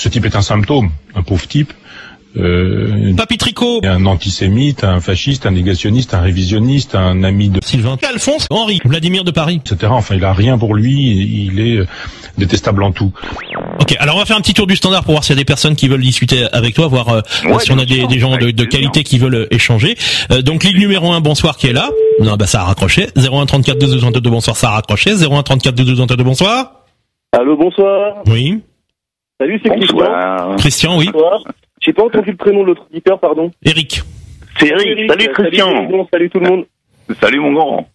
Ce type est un symptôme, un pauvre type. Papy Tricot, Un antisémite, un fasciste, un négationniste, un révisionniste, un ami de Sylvain, Alphonse, Henri, Vladimir de Paris, etc. Enfin, il a rien pour lui, il est détestable en tout. Ok, alors on va faire un petit tour du standard pour voir s'il y a des personnes qui veulent discuter avec toi, voir si on a des gens de qualité qui veulent échanger. Donc ligne numéro 1, bonsoir, qui est là. Non, bah ça a raccroché. 01 34 22 22, bonsoir, ça a raccroché. 01 34 22 22, bonsoir. Allô, bonsoir. Oui. Salut, c'est Christian. Christian, oui. Bonsoir. J'ai pas entendu le prénom de l'autre auditeur, pardon. Eric. C'est Eric. Salut Christian. Salut tout le monde. Salut mon grand.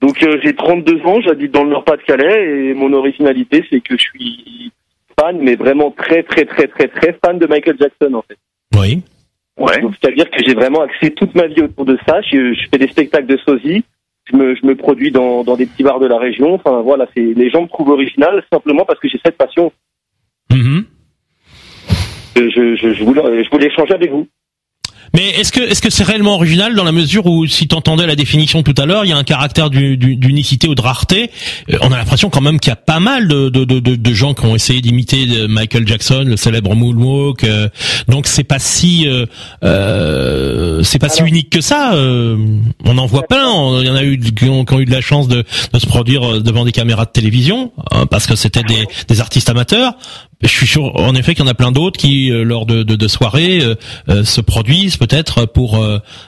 Donc j'ai 32 ans, j'habite dans le Nord-Pas-de-Calais et mon originalité c'est que je suis fan, mais vraiment très fan de Michael Jackson en fait. Oui. Ouais. Donc c'est-à-dire que j'ai vraiment axé toute ma vie autour de ça. Je fais des spectacles de sosie, je me produis dans des petits bars de la région. Enfin voilà, les gens me trouvent original simplement parce que j'ai cette passion. Je voulais échanger avec vous. Mais est-ce que c'est réellement original dans la mesure où, si t'entendais la définition tout à l'heure, il y a un caractère d'unicité ou de rareté. On a l'impression quand même qu'il y a pas mal de gens qui ont essayé d'imiter Michael Jackson, le célèbre moonwalk. Donc c'est pas si unique que ça. On en voit plein. Il y en a eu qui ont eu de la chance de se produire devant des caméras de télévision parce que c'était des artistes amateurs. Je suis sûr, en effet, qu'il y en a plein d'autres qui, lors de soirées, se produisent peut-être pour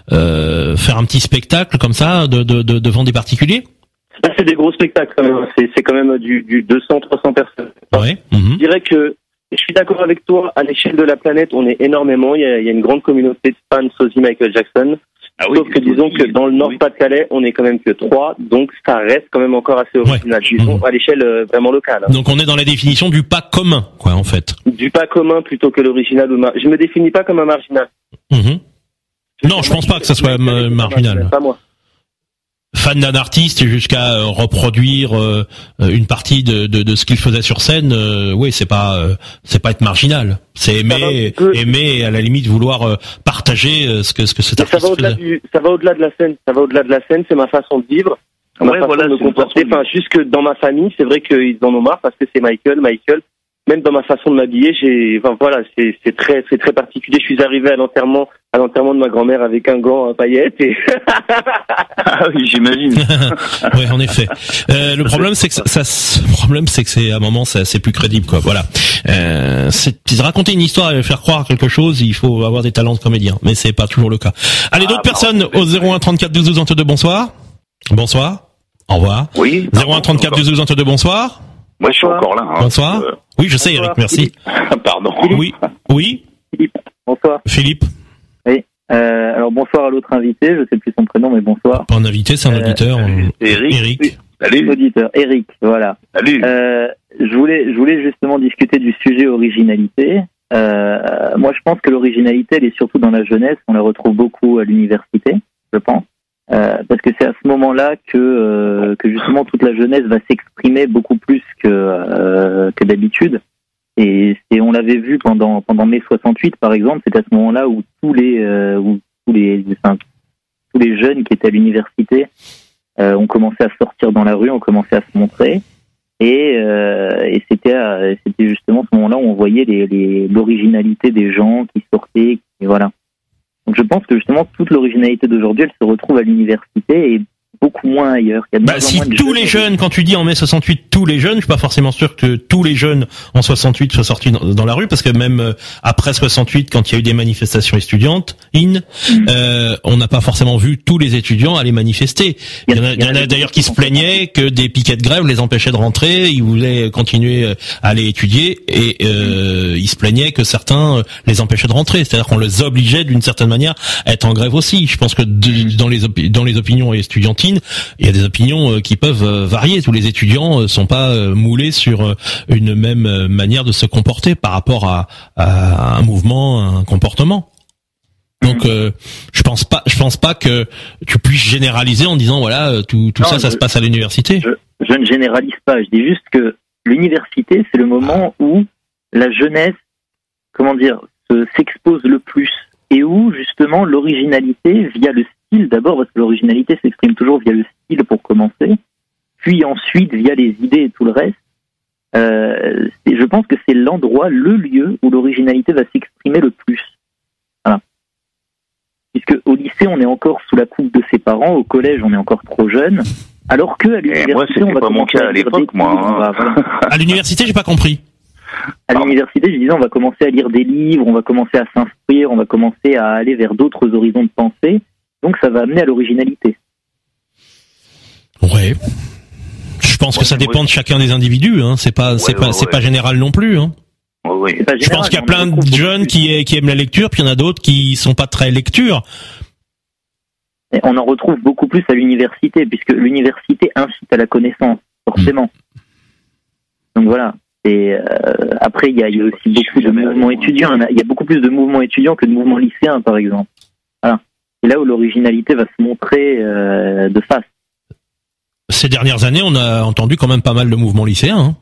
faire un petit spectacle comme ça devant des particuliers. Là, c'est des gros spectacles quand même. C'est quand même du 200-300 personnes. Ouais. Je dirais que je suis d'accord avec toi. À l'échelle de la planète, on est énormément. Il y a une grande communauté de fans sosie Michael Jackson. Ah oui, sauf que disons que dans le Nord-Pas-de-Calais, on est quand même que 3, donc ça reste quand même encore assez original, disons, à l'échelle vraiment locale. Donc on est dans la définition du pas commun, quoi, en fait. Du pas commun plutôt que l'original. Je me définis pas comme un marginal. Non, je pense pas que ça soit marginal. Pas moi. Fan d'un artiste jusqu'à reproduire une partie de ce qu'il faisait sur scène, oui, c'est pas être marginal. C'est aimer et à la limite vouloir partager ce que cet artiste faisait. Ça va au-delà de la scène. Ça va au-delà de la scène. C'est ma façon de vivre, ma façon de me comporter. Enfin, jusque dans ma famille, c'est vrai qu'ils en ont marre parce que c'est Michael. Même dans ma façon de m'habiller, c'est très particulier. Je suis arrivé à l'enterrement de ma grand-mère avec un gant à paillettes et. Ah oui, j'imagine. Oui, en effet. Le problème, c'est que c'est à un moment, c'est plus crédible, quoi. Voilà. C'est raconter une histoire et faire croire quelque chose, il faut avoir des talents de comédien, mais c'est pas toujours le cas. Allez, d'autres personnes au 01 34 12 12 22. Bonsoir. Bonsoir. Au revoir. Oui. 01 34 12 12 22. Bonsoir. Moi, je suis encore là. Bonsoir. Oui, je sais, Eric, merci. Pardon. Oui. Philippe. Bonsoir. Philippe. Oui. Alors bonsoir à l'autre invité, je sais plus son prénom, mais bonsoir. Pas un invité, c'est un auditeur. Eric. Oui. Salut. Auditeur. Eric, voilà. Salut. Je voulais justement discuter du sujet originalité. Moi, je pense que l'originalité, elle est surtout dans la jeunesse. On la retrouve beaucoup à l'université, je pense. Parce que c'est à ce moment-là que justement toute la jeunesse va s'exprimer beaucoup plus que d'habitude. Et on l'avait vu pendant mai 68 par exemple, c'est à ce moment-là où tous les jeunes qui étaient à l'université ont commencé à sortir dans la rue, ont commencé à se montrer. Et c'était justement ce moment-là où on voyait l'originalité des gens qui sortaient, et voilà. Donc je pense que justement toute l'originalité d'aujourd'hui, elle se retrouve à l'université et beaucoup moins ailleurs. Il y a Si tous les jeunes, quand tu dis en mai 68, tous les jeunes, je suis pas forcément sûr que tous les jeunes en 68 soient sortis dans la rue, parce que même après 68, quand il y a eu des manifestations étudiantes, on n'a pas forcément vu tous les étudiants aller manifester. Il y en a d'ailleurs qui se plaignaient que des piquets de grève les empêchaient de rentrer, ils voulaient continuer à aller étudier, et ils se plaignaient que certains les empêchaient de rentrer. C'est-à-dire qu'on les obligeait d'une certaine manière à être en grève aussi. Je pense que dans les opinions estudiantines, il y a des opinions qui peuvent varier. Tous les étudiants sont pas moulés sur une même manière de se comporter par rapport à un mouvement, un comportement. Donc je pense pas que tu puisses généraliser en disant voilà tout ça se passe à l'université. Je ne généralise pas, je dis juste que l'université c'est le moment où la jeunesse, s'expose le plus et où justement l'originalité via le style d'abord, parce que l'originalité s'exprime toujours via le style pour commencer, puis ensuite via les idées et tout le reste, je pense que c'est l'endroit, le lieu où l'originalité va s'exprimer le plus. Voilà. Puisque au lycée, on est encore sous la coupe de ses parents, au collège, on est encore trop jeune, alors que à l'université, on va commencer à lire des livres. Voilà. À l'université, j'ai pas compris. À l'université, je disais, on va commencer à lire des livres, on va commencer à s'instruire, on va commencer à aller vers d'autres horizons de pensée. Donc, ça va amener à l'originalité. Ouais. Je pense que ça dépend de chacun des individus. Hein. C'est pas général non plus. Hein. Oui. Je pense qu'il y a plein de jeunes qui aiment la lecture, puis il y en a d'autres qui sont pas très lecture. Et on en retrouve beaucoup plus à l'université, puisque l'université incite à la connaissance, forcément. Donc voilà. Et après, il y a aussi beaucoup de mouvements étudiants. Il y a beaucoup plus de mouvements étudiants que de mouvements lycéens, par exemple. Voilà. C'est là où l'originalité va se montrer de face. Ces dernières années, on a entendu quand même pas mal de mouvements lycéens. Hein.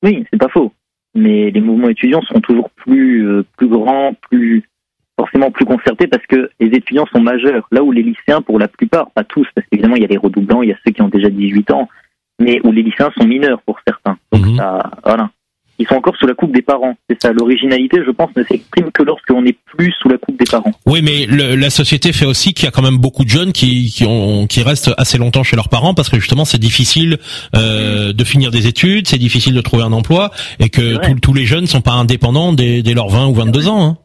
Oui, c'est pas faux. Mais les mouvements étudiants sont toujours plus grands, forcément plus concertés, parce que les étudiants sont majeurs. Là où les lycéens, pour la plupart, pas tous, parce qu'évidemment il y a les redoublants, il y a ceux qui ont déjà 18 ans, mais où les lycéens sont mineurs pour certains. Donc voilà. Ils sont encore sous la coupe des parents. C'est ça. L'originalité, je pense, ne s'exprime que lorsqu'on n'est plus sous la coupe des parents. Oui, mais la société fait aussi qu'il y a quand même beaucoup de jeunes qui restent assez longtemps chez leurs parents parce que justement c'est difficile de finir des études, c'est difficile de trouver un emploi et que tous les jeunes sont pas indépendants dès leurs 20 ou 22 ans. Hein.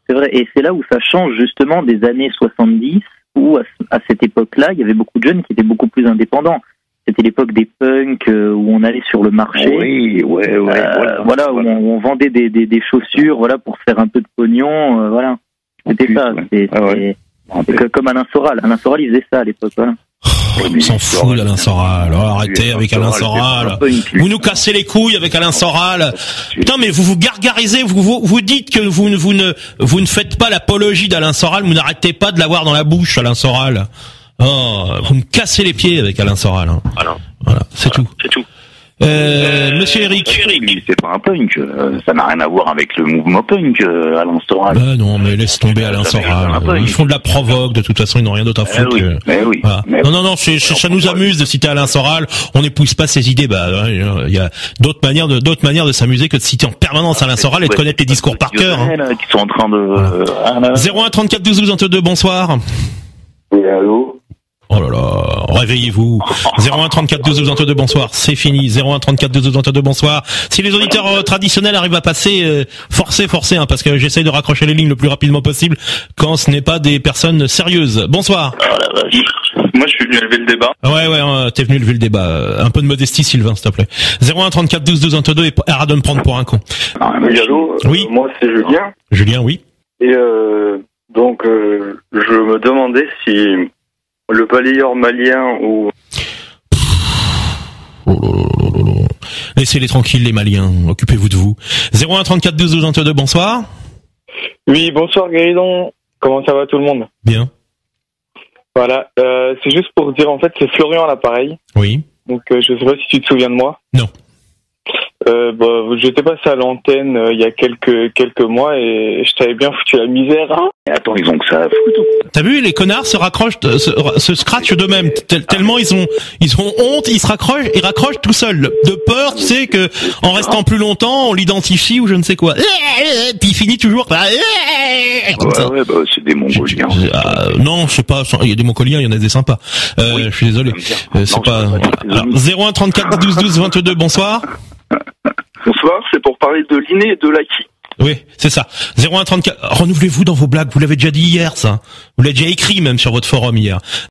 C'est vrai. Et c'est là où ça change justement des années 70 où à cette époque-là, il y avait beaucoup de jeunes qui étaient beaucoup plus indépendants. C'était l'époque des punks où on allait sur le marché. Oui, voilà, où on vendait des chaussures, voilà, pour se faire un peu de pognon, voilà. C'était ça. C'est comme Alain Soral. Alain Soral, il faisait ça à l'époque, voilà. On s'en fout d'Alain Soral. Alors, arrêtez avec Alain Soral. Vous nous cassez les couilles avec Alain Soral. Putain, mais vous vous gargarisez, vous dites que vous ne faites pas l'apologie d'Alain Soral, vous n'arrêtez pas de l'avoir dans la bouche, Alain Soral. Oh, vous me cassez les pieds avec Alain Soral. Hein. Voilà, c'est tout. Monsieur Eric. C'est pas un punk. Ça n'a rien à voir avec le mouvement punk, Alain Soral. Bah non, mais laisse tomber Alain Soral. Ils font de la provoque, de toute façon, ils n'ont rien d'autre à foutre. Voilà. Non, ça nous amuse de citer Alain Soral. On n'épouse pas ses idées. Bah, il y a d'autres manières de s'amuser que de citer en permanence Alain Soral et de connaître les discours par cœur. Hein. Qui sont en train de. 01 34 12 12 22. Bonsoir. Oui, allô. Oh là là, réveillez-vous. 01 34 12 12 22, bonsoir, c'est fini. 01 34 12 12 22, bonsoir. Si les auditeurs traditionnels arrivent à passer, forcez, hein, parce que j'essaye de raccrocher les lignes le plus rapidement possible quand ce n'est pas des personnes sérieuses. Bonsoir. Oh la vache. Moi, je suis venu lever le débat. Ouais, t'es venu lever le débat. Un peu de modestie, Sylvain, s'il te plaît. 01 34 12 12 22 et arrête de me prendre pour un con. Oui, allô. Oui. Moi, c'est Julien. Julien, oui. Et donc, je me demandais si le balayeur malien ou... Laissez-les tranquilles, les Maliens. Occupez-vous de vous. 01 34 12 12 22, bonsoir. Oui, bonsoir Gaëlon. Comment ça va tout le monde? Bien. Voilà, c'est juste pour dire, en fait, c'est Florian à l'appareil. Oui. Donc, je sais pas si tu te souviens de moi. Non. J'étais passé à l'antenne il y a quelques mois et je t'avais bien foutu la misère. Hein. Attends, ils ont que ça à foutre. T'as vu, les connards se scratchent d'eux-mêmes tellement ils ont honte, ils raccrochent tout seuls de peur, tu sais, que en restant plus longtemps on l'identifie ou je ne sais quoi. Puis il finit toujours par c'est des Mongoliens. Non, je sais pas, il y a des Mongoliens, il y en a des sympas. Je suis désolé. C'est pas. Alors, 01 34 12 12 22, bonsoir. Bonsoir, c'est pour parler de l'inné et de l'acquis. Oui, c'est ça. 01 34. Renouvelez-vous dans vos blagues. Vous l'avez déjà dit hier, ça. Vous l'avez déjà écrit même sur votre forum hier.